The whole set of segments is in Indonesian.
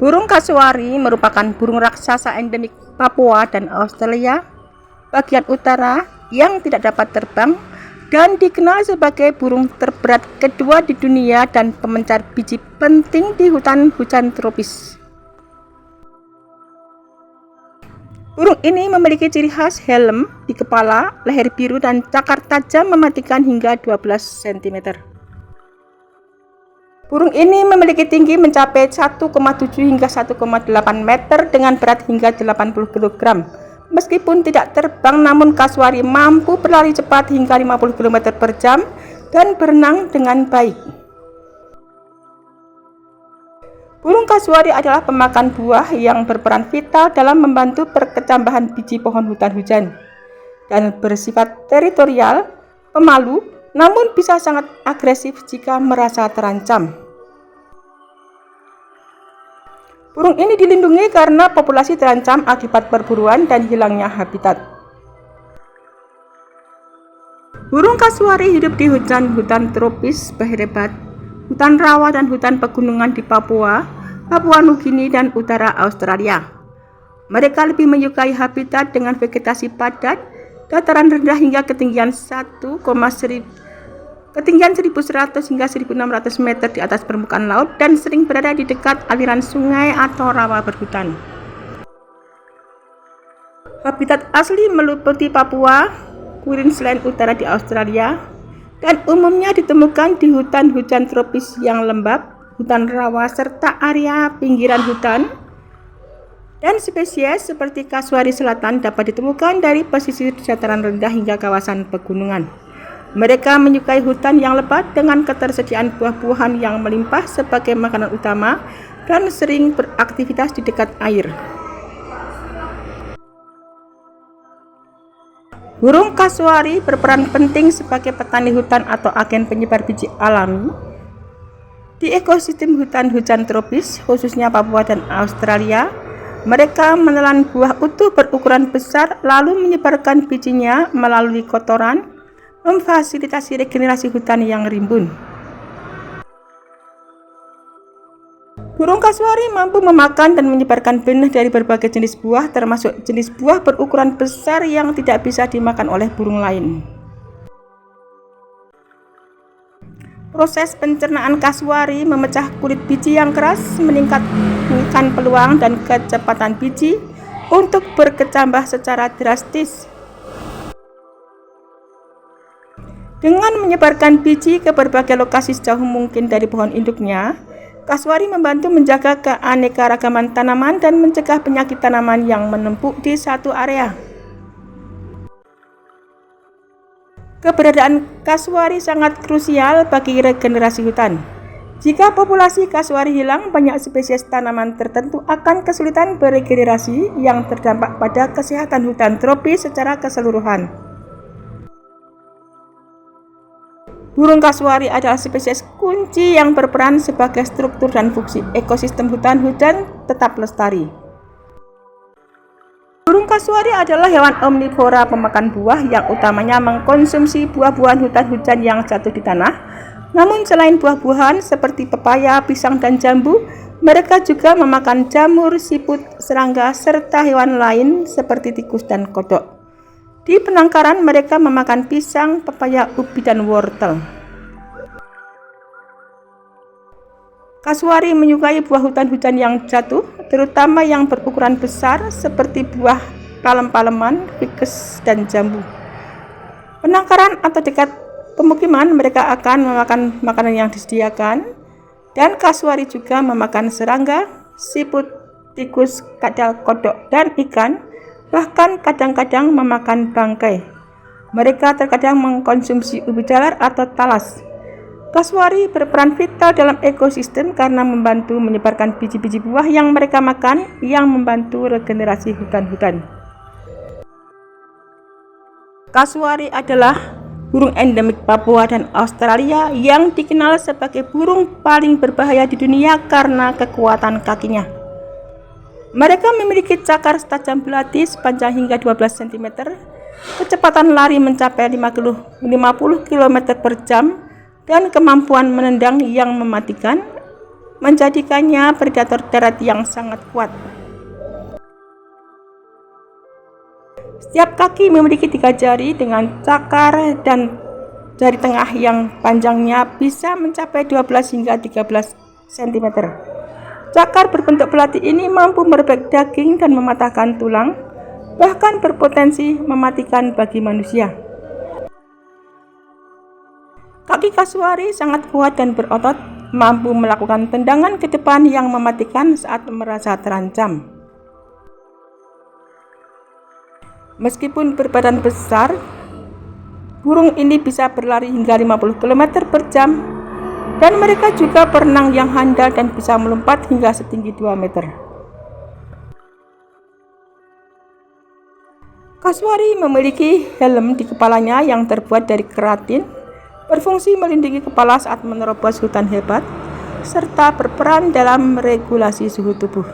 Burung kasuari merupakan burung raksasa endemik Papua dan Australia bagian utara yang tidak dapat terbang dan dikenal sebagai burung terberat kedua di dunia dan pemencar biji penting di hutan hujan tropis. Burung ini memiliki ciri khas helm di kepala, leher biru, dan cakar tajam mematikan hingga 12 cm. Burung ini memiliki tinggi mencapai 1,7 hingga 1,8 meter dengan berat hingga 80 kg. Meskipun tidak terbang, namun kasuari mampu berlari cepat hingga 50 km per jam dan berenang dengan baik. Burung kasuari adalah pemakan buah yang berperan vital dalam membantu perkecambahan biji pohon hutan hujan dan bersifat teritorial, pemalu, namun bisa sangat agresif jika merasa terancam. Burung ini dilindungi karena populasi terancam akibat perburuan dan hilangnya habitat. Burung kasuari hidup di hutan tropis berlebat, hutan rawa dan hutan pegunungan di Papua, Papua Nugini dan utara Australia. Mereka lebih menyukai habitat dengan vegetasi padat, dataran rendah hingga ketinggian 100 hingga 1600 meter di atas permukaan laut dan sering berada di dekat aliran sungai atau rawa berhutan. Habitat asli meliputi Papua, Queensland utara di Australia, dan umumnya ditemukan di hutan hujan tropis yang lembab, hutan rawa, serta area pinggiran hutan. Dan spesies seperti kasuari selatan dapat ditemukan dari pesisir dataran rendah hingga kawasan pegunungan. Mereka menyukai hutan yang lebat dengan ketersediaan buah-buahan yang melimpah sebagai makanan utama dan sering beraktivitas di dekat air. Burung kasuari berperan penting sebagai petani hutan atau agen penyebar biji alami di ekosistem hutan hujan tropis, khususnya Papua dan Australia. Mereka menelan buah utuh berukuran besar lalu menyebarkan bijinya melalui kotoran, memfasilitasi regenerasi hutan yang rimbun. Burung kasuari mampu memakan dan menyebarkan benih dari berbagai jenis buah, termasuk jenis buah berukuran besar yang tidak bisa dimakan oleh burung lain. Proses pencernaan kasuari memecah kulit biji yang keras, meningkatkan peluang dan kecepatan biji untuk berkecambah secara drastis. Dengan menyebarkan biji ke berbagai lokasi sejauh mungkin dari pohon induknya, kasuari membantu menjaga keanekaragaman tanaman dan mencegah penyakit tanaman yang menumpuk di satu area. Keberadaan kasuari sangat krusial bagi regenerasi hutan. Jika populasi kasuari hilang, banyak spesies tanaman tertentu akan kesulitan beregenerasi yang terdampak pada kesehatan hutan tropis secara keseluruhan. Burung kasuari adalah spesies kunci yang berperan sebagai struktur dan fungsi ekosistem hutan hujan tetap lestari. Burung kasuari adalah hewan omnivora pemakan buah yang utamanya mengkonsumsi buah-buahan hutan hujan yang jatuh di tanah. Namun selain buah-buahan seperti pepaya, pisang, dan jambu, mereka juga memakan jamur, siput, serangga, serta hewan lain seperti tikus dan kodok. Di penangkaran mereka memakan pisang, pepaya, ubi, dan wortel. Kasuari menyukai buah hutan hujan yang jatuh, terutama yang berukuran besar seperti buah palem-paleman, ficus, dan jambu. Penangkaran atau dekat pemukiman mereka akan memakan makanan yang disediakan, dan kasuari juga memakan serangga, siput, tikus, kadal, kodok, dan ikan. Bahkan kadang-kadang memakan bangkai. Mereka terkadang mengkonsumsi ubi jalar atau talas. Kasuari berperan vital dalam ekosistem karena membantu menyebarkan biji-biji buah yang mereka makan yang membantu regenerasi hutan-hutan. Kasuari adalah burung endemik Papua dan Australia yang dikenal sebagai burung paling berbahaya di dunia karena kekuatan kakinya. Mereka memiliki cakar setajam belati sepanjang hingga 12 cm, kecepatan lari mencapai 50 km per jam, dan kemampuan menendang yang mematikan menjadikannya predator darat yang sangat kuat. Setiap kaki memiliki 3 jari dengan cakar dan jari tengah yang panjangnya bisa mencapai 12 hingga 13 cm. Cakar berbentuk belati ini mampu merobek daging dan mematahkan tulang, bahkan berpotensi mematikan bagi manusia. Kaki kasuari sangat kuat dan berotot, mampu melakukan tendangan ke depan yang mematikan saat merasa terancam. Meskipun berbadan besar, burung ini bisa berlari hingga 50 km per jam, dan mereka juga berenang yang handal dan bisa melompat hingga setinggi 2 meter. Kasuari memiliki helm di kepalanya yang terbuat dari keratin, berfungsi melindungi kepala saat menerobos hutan hebat, serta berperan dalam regulasi suhu tubuh.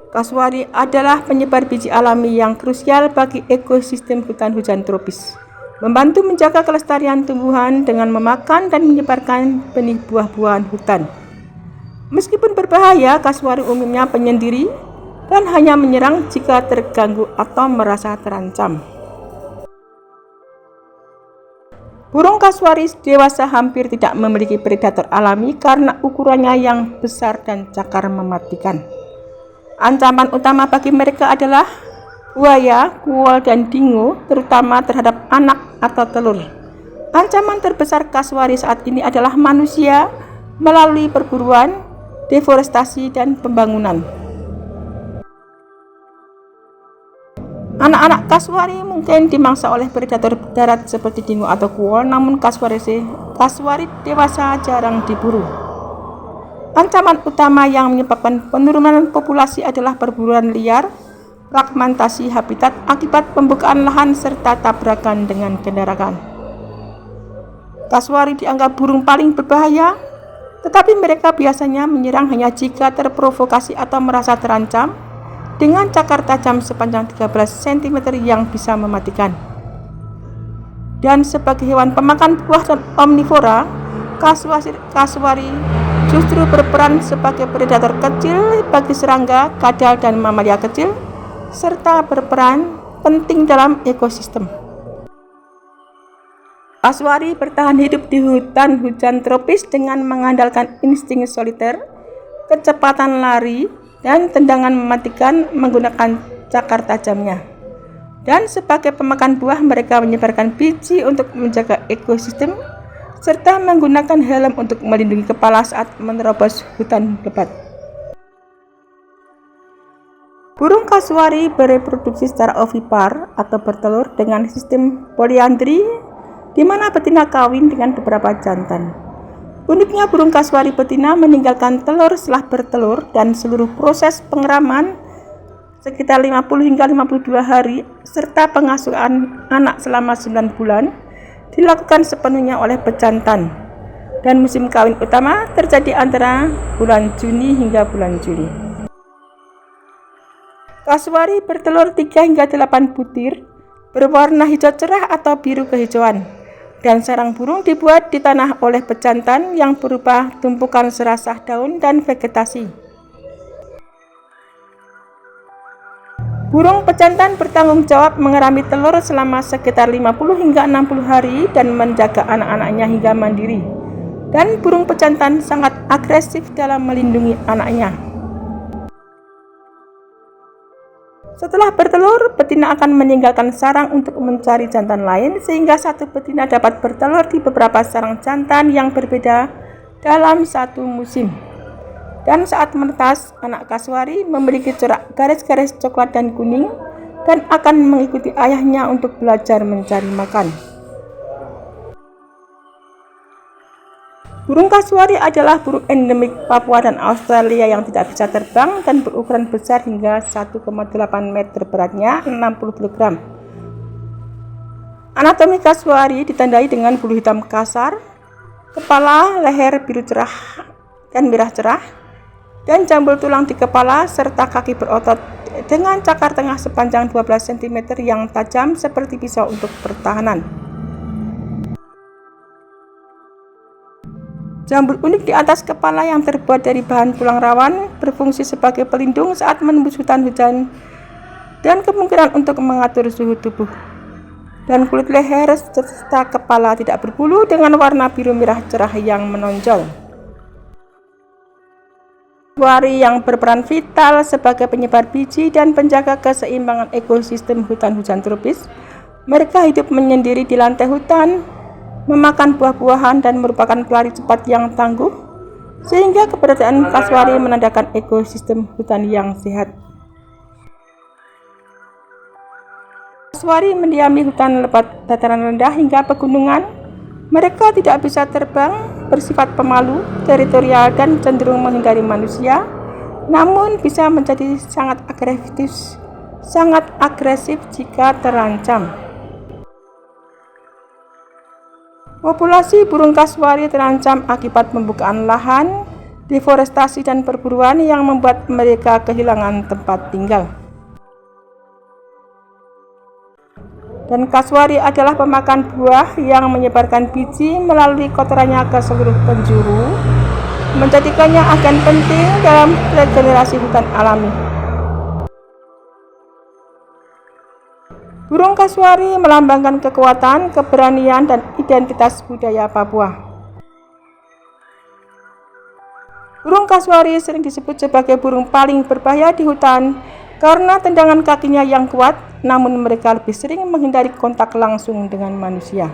Kasuari adalah penyebar biji alami yang krusial bagi ekosistem hutan hujan tropis, membantu menjaga kelestarian tumbuhan dengan memakan dan menyebarkan benih buah-buahan hutan. Meskipun berbahaya, kasuari umumnya penyendiri dan hanya menyerang jika terganggu atau merasa terancam. Burung kasuari dewasa hampir tidak memiliki predator alami karena ukurannya yang besar dan cakar mematikan. Ancaman utama bagi mereka adalah buaya, kuol, dan dingo, terutama terhadap anak atau telur. Ancaman terbesar kasuari saat ini adalah manusia melalui perburuan, deforestasi, dan pembangunan. Anak-anak kasuari mungkin dimangsa oleh predator darat seperti dingo atau kuol, namun kasuari dewasa jarang diburu. Ancaman utama yang menyebabkan penurunan populasi adalah perburuan liar, fragmentasi habitat akibat pembukaan lahan, serta tabrakan dengan kendaraan. Kasuari dianggap burung paling berbahaya, tetapi mereka biasanya menyerang hanya jika terprovokasi atau merasa terancam, dengan cakar tajam sepanjang 13 cm yang bisa mematikan. Dan sebagai hewan pemakan buah dan omnivora, kasuari justru berperan sebagai predator kecil bagi serangga, kadal, dan mamalia kecil, serta berperan penting dalam ekosistem. Kasuari bertahan hidup di hutan hujan tropis dengan mengandalkan insting soliter, kecepatan lari, dan tendangan mematikan menggunakan cakar tajamnya. Dan sebagai pemakan buah, mereka menyebarkan biji untuk menjaga ekosistem, serta menggunakan helm untuk melindungi kepala saat menerobos hutan lebat. Burung kasuari bereproduksi secara ovipar atau bertelur dengan sistem poliandri, di mana betina kawin dengan beberapa jantan. Uniknya, burung kasuari betina meninggalkan telur setelah bertelur, dan seluruh proses pengeraman sekitar 50 hingga 52 hari serta pengasuhan anak selama 9 bulan dilakukan sepenuhnya oleh pejantan, dan musim kawin utama terjadi antara bulan Juni hingga bulan Juli. Kasuari bertelur 3 hingga 8 butir berwarna hijau cerah atau biru kehijauan, dan sarang burung dibuat di tanah oleh pejantan yang berupa tumpukan serasah daun dan vegetasi. Burung pejantan bertanggung jawab mengerami telur selama sekitar 50 hingga 60 hari dan menjaga anak-anaknya hingga mandiri. Dan burung pejantan sangat agresif dalam melindungi anaknya. Setelah bertelur, betina akan meninggalkan sarang untuk mencari jantan lain, sehingga satu betina dapat bertelur di beberapa sarang jantan yang berbeda dalam satu musim. Dan saat menetas, anak kasuari memiliki corak garis-garis coklat dan kuning dan akan mengikuti ayahnya untuk belajar mencari makan. Burung kasuari adalah burung endemik Papua dan Australia yang tidak bisa terbang dan berukuran besar hingga 1,8 meter, beratnya 60 kg. Anatomi kasuari ditandai dengan bulu hitam kasar, kepala, leher biru cerah dan merah cerah, dan jambul tulang di kepala, serta kaki berotot dengan cakar tengah sepanjang 12 cm yang tajam seperti pisau untuk pertahanan. Jambul unik di atas kepala yang terbuat dari bahan tulang rawan berfungsi sebagai pelindung saat menembus hutan hujan dan kemungkinan untuk mengatur suhu tubuh. Dan kulit leher serta kepala tidak berbulu dengan warna biru merah cerah yang menonjol. Kaswari yang berperan vital sebagai penyebar biji dan penjaga keseimbangan ekosistem hutan hujan tropis. Mereka hidup menyendiri di lantai hutan, memakan buah-buahan dan merupakan pelari cepat yang tangguh, sehingga keberadaan kaswari menandakan ekosistem hutan yang sehat. Kaswari mendiami hutan lebat dataran rendah hingga pegunungan. Mereka tidak bisa terbang, bersifat pemalu, teritorial dan cenderung menghindari manusia, namun bisa menjadi sangat agresif jika terancam. Populasi burung kaswari terancam akibat pembukaan lahan, deforestasi dan perburuan yang membuat mereka kehilangan tempat tinggal. Dan kaswari adalah pemakan buah yang menyebarkan biji melalui kotorannya ke seluruh penjuru, menjadikannya agen penting dalam regenerasi hutan alami. Burung kaswari melambangkan kekuatan, keberanian, dan identitas budaya Papua. Burung kaswari sering disebut sebagai burung paling berbahaya di hutan karena tendangan kakinya yang kuat, namun mereka lebih sering menghindari kontak langsung dengan manusia.